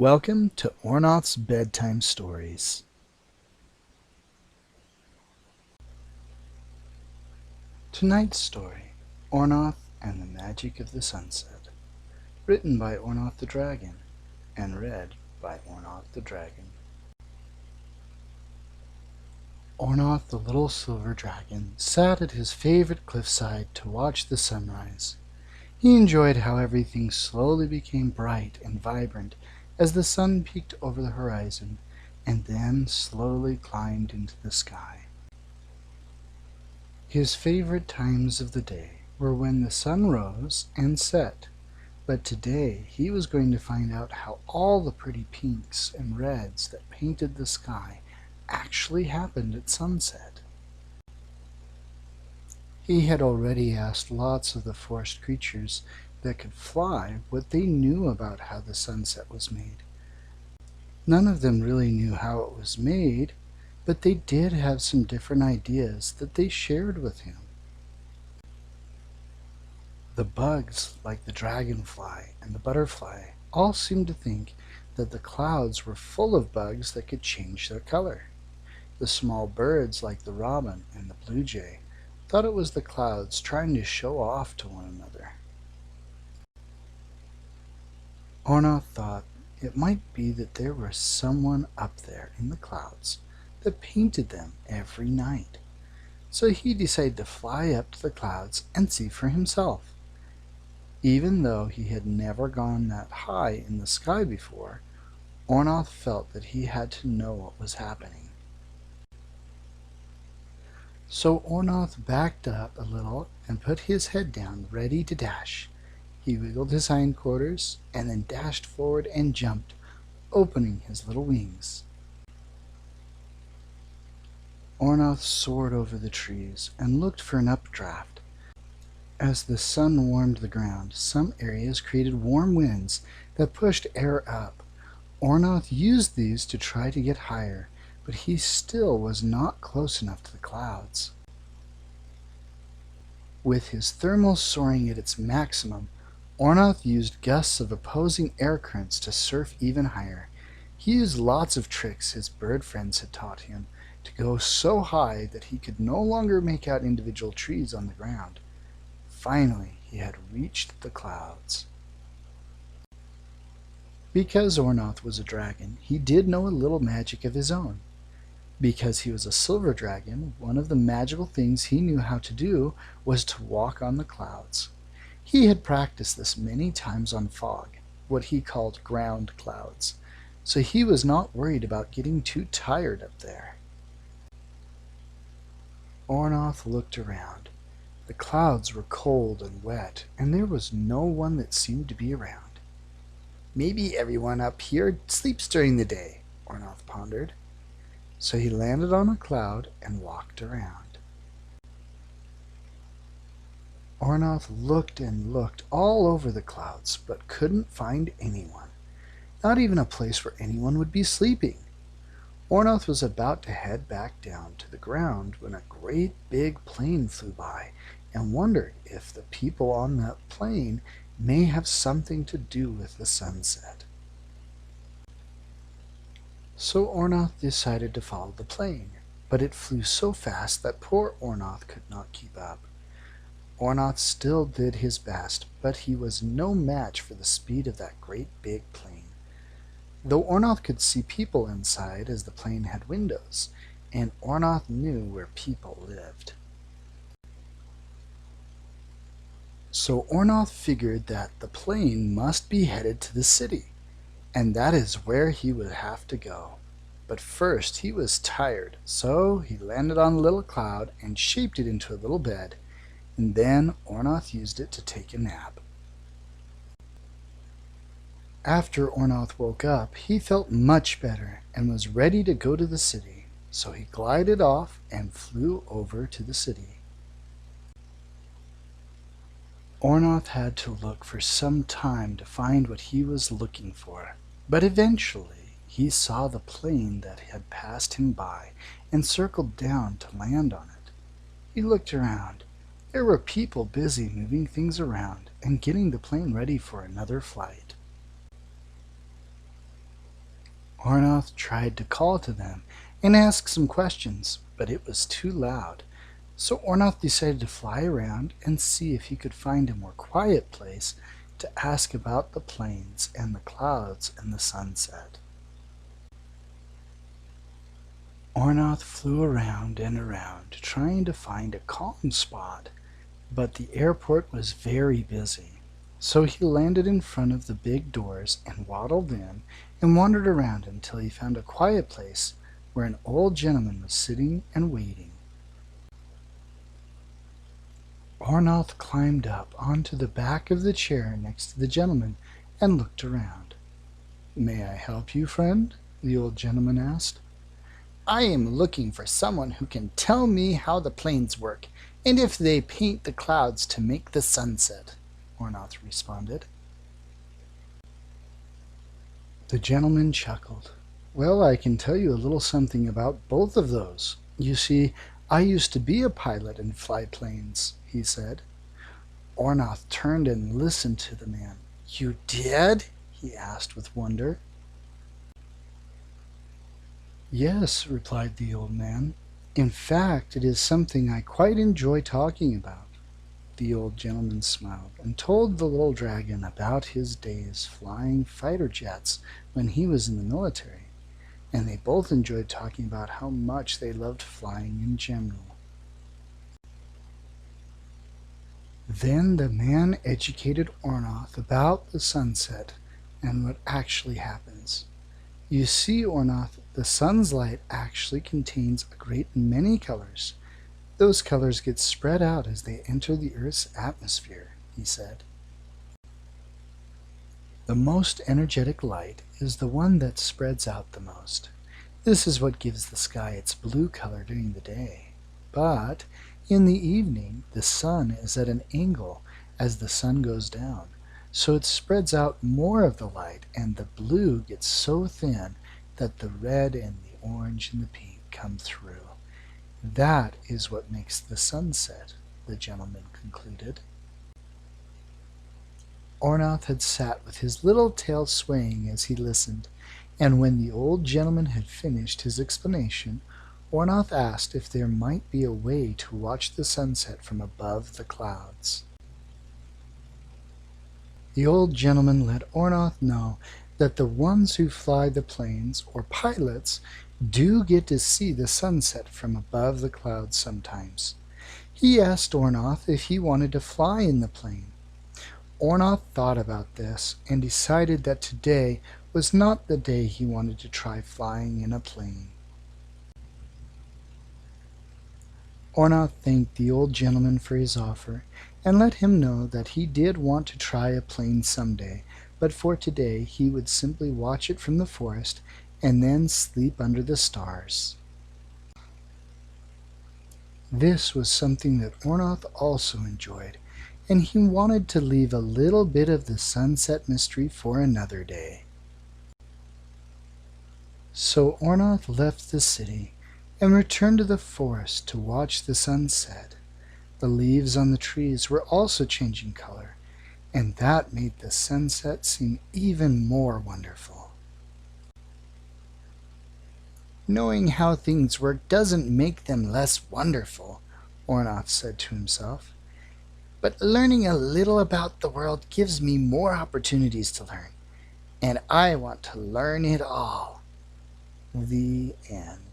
Welcome to Orn Oth's Bedtime Stories. Tonight's story, Orn Oth and the Magic of the Sunset, written by Orn Oth the Dragon, and read by Orn Oth the Dragon. Orn Oth the little silver dragon sat at his favorite cliffside to watch the sunrise. He enjoyed how everything slowly became bright and vibrant as the sun peeked over the horizon and then slowly climbed into the sky. His favorite times of the day were when the sun rose and set, but today he was going to find out how all the pretty pinks and reds that painted the sky actually happened at sunset. He had already asked lots of the forest creatures that could fly what they knew about how the sunset was made. None of them really knew how it was made, but they did have some different ideas that they shared with him. The bugs, like the dragonfly and the butterfly, all seemed to think that the clouds were full of bugs that could change their color. The small birds, like the robin and the blue jay, thought it was the clouds trying to show off to one another. Orn Oth thought it might be that there was someone up there in the clouds that painted them every night. So he decided to fly up to the clouds and see for himself. Even though he had never gone that high in the sky before, Orn Oth felt that he had to know what was happening. So Orn Oth backed up a little and put his head down, ready to dash. He wiggled his hindquarters and then dashed forward and jumped, opening his little wings. Orn Oth soared over the trees and looked for an updraft. As the sun warmed the ground, some areas created warm winds that pushed air up. Orn Oth used these to try to get higher, but he still was not close enough to the clouds. With his thermal soaring at its maximum, Orn Oth used gusts of opposing air currents to surf even higher. He used lots of tricks his bird friends had taught him to go so high that he could no longer make out individual trees on the ground. Finally, he had reached the clouds. Because Orn Oth was a dragon, he did know a little magic of his own. Because he was a silver dragon, one of the magical things he knew how to do was to walk on the clouds. He had practiced this many times on fog, what he called ground clouds, so he was not worried about getting too tired up there. Orn Oth looked around. The clouds were cold and wet, and there was no one that seemed to be around. Maybe everyone up here sleeps during the day, Orn Oth pondered. So he landed on a cloud and walked around. Orn Oth looked and looked all over the clouds, but couldn't find anyone, not even a place where anyone would be sleeping. Orn Oth was about to head back down to the ground when a great big plane flew by and wondered if the people on that plane may have something to do with the sunset. So Orn Oth decided to follow the plane, but it flew so fast that poor Orn Oth could not keep up. Orn Oth still did his best, but he was no match for the speed of that great big plane. Though Orn Oth could see people inside as the plane had windows, and Orn Oth knew where people lived. So Orn Oth figured that the plane must be headed to the city, and that is where he would have to go. But first he was tired, so he landed on a little cloud and shaped it into a little bed, and then Orn Oth used it to take a nap. After Orn Oth woke up, he felt much better and was ready to go to the city, so he glided off and flew over to the city. Orn Oth had to look for some time to find what he was looking for, but eventually he saw the plane that had passed him by and circled down to land on it. He looked around. There were people busy moving things around and getting the plane ready for another flight. Orn Oth tried to call to them and ask some questions, but it was too loud. So Orn Oth decided to fly around and see if he could find a more quiet place to ask about the plains and the clouds and the sunset. Orn Oth flew around and around, trying to find a calm spot, but the airport was very busy. So he landed in front of the big doors and waddled in and wandered around until he found a quiet place where an old gentleman was sitting and waiting. Orn Oth climbed up onto the back of the chair next to the gentleman and looked around. "May I help you, friend?" the old gentleman asked. "I am looking for someone who can tell me how the plains work, and if they paint the clouds to make the sunset," Orn Oth responded. The gentleman chuckled. "Well, I can tell you a little something about both of those. You see, I used to be a pilot and fly planes," he said. Orn Oth turned and listened to the man. "You did?" he asked with wonder. "Yes," replied the old man. "In fact, it is something I quite enjoy talking about." The old gentleman smiled and told the little dragon about his days flying fighter jets when he was in the military, and they both enjoyed talking about how much they loved flying in general. Then the man educated Orn Oth about the sunset and what actually happens. You see, Orn Oth, the sun's light actually contains a great many colors. Those colors get spread out as they enter the Earth's atmosphere, he said. The most energetic light is the one that spreads out the most. This is what gives the sky its blue color during the day. But in the evening, the sun is at an angle as the sun goes down, so it spreads out more of the light, and the blue gets so thin that the red and the orange and the pink come through. That is what makes the sunset, the gentleman concluded. Orn Oth had sat with his little tail swaying as he listened, and when the old gentleman had finished his explanation, Orn Oth asked if there might be a way to watch the sunset from above the clouds. The old gentleman let Orn Oth know that the ones who fly the planes, or pilots, do get to see the sunset from above the clouds sometimes. He asked Orn Oth if he wanted to fly in the plane. Orn Oth thought about this and decided that today was not the day he wanted to try flying in a plane. Orn Oth thanked the old gentleman for his offer and let him know that he did want to try a plane someday, but for today he would simply watch it from the forest and then sleep under the stars. This was something that Orn Oth also enjoyed, and he wanted to leave a little bit of the sunset mystery for another day. So Orn Oth left the city and returned to the forest to watch the sunset. The leaves on the trees were also changing color, and that made the sunset seem even more wonderful. Knowing how things work doesn't make them less wonderful, Orn Oth said to himself. But learning a little about the world gives me more opportunities to learn, and I want to learn it all. The end.